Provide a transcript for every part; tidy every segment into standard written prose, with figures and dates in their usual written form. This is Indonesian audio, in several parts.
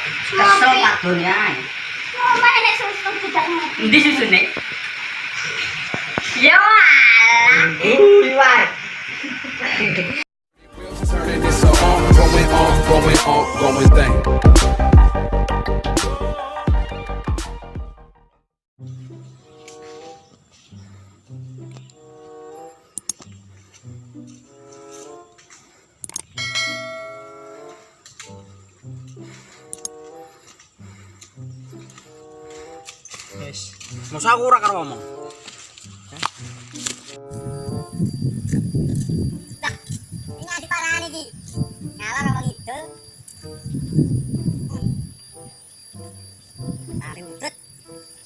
Kesel padone ae. Ngomong nek susu tidak ngerti. Endi susune? Ya alah. Iwar. Turning this a going thing. Yes. Masa aku ora karo ngomong. Nah, ini di parani iki. Ngalar ngomong itu. Tarik udut.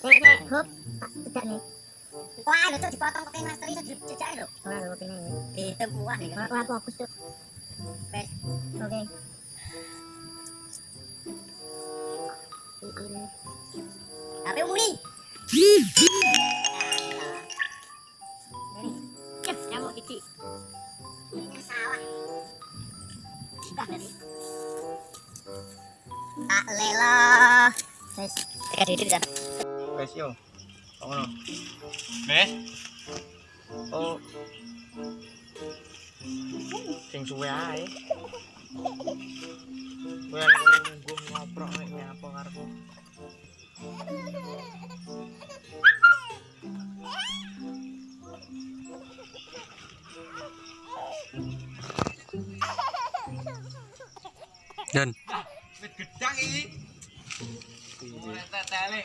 Nek hop tidak nih. Wah, itu dipotong pakai master itu dijejak lho. Ora lho kene. Hitam buah nih. Ora fokus tuh. Wes. Oke. Tapi muni. Nyamuk iki. Ini sawah. Tak lela. Wes, tekan diri kan. Wes yo. Ngono. Wes. Oh. Sing suwe ae. Kowe nunggu ngoprok nek nyapa karepmu. Dan wit gedang iki. Ora tetele.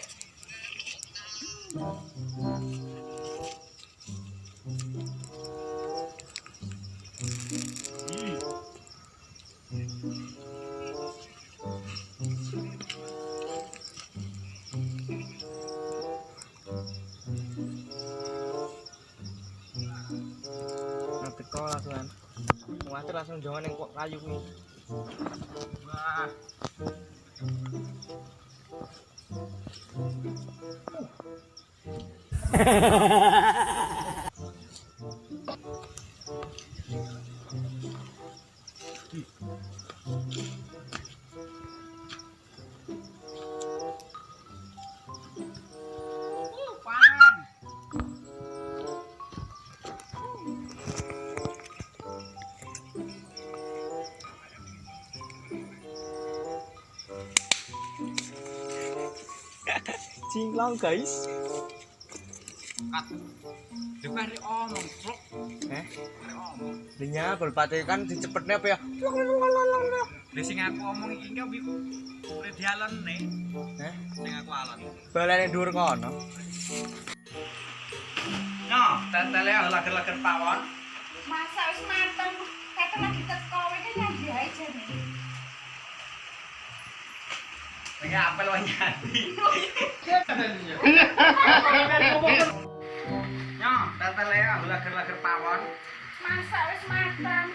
nanti kau langsung ngatur langsung jangan yang kok kayu nih. Wah. Panen. Cinglang guys. Kat. Dipari omong, Bro. Pari omong. Dinya berpati kan dicepetnya apa ya? Lah sing aku omong iki ki iku ora dialone. Sing aku alon. Balane dhuwur kono. No, tetele lager-lager pawon. Masa wis mateng. Kata lagi teko iki nyandi ae jane. Iki apel wae nyandi. No, tetele lager-lager pawon. Masa wis mateng.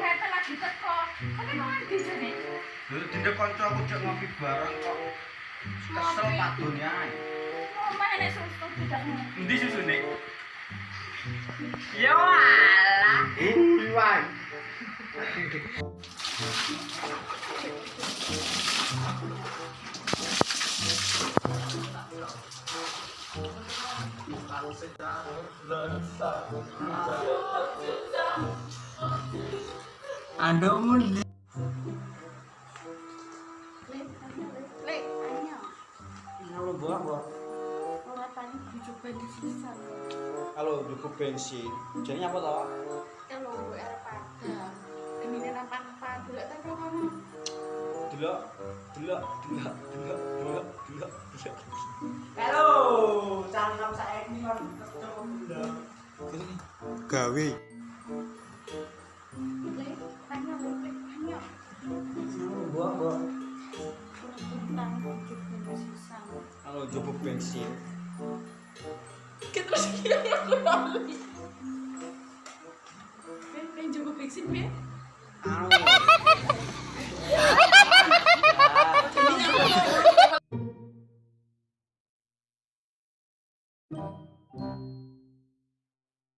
Kata lagi teko. Kok nyandi jane. Lho dindek kancaku jek ngopi bareng kok. Kesel padone ae. Ngomong nek susu tidak ngerti. Endi susune? Ya alah. Iwar. Ando muni. Lek, ayo. Halo buah. Ora tani dicoba di sisa. Halo cukup bensin. Jadi apa toh? Kalau gue era padang. Gemine nampak delok ta kono. Delok. Halo, canam saiki lan Gawe. Lek, ayo. buah. Tentang dicoba di sisa. Halo cukup bensin. Terus kira aku lali. Ben coba vaksin, Ben. Halo.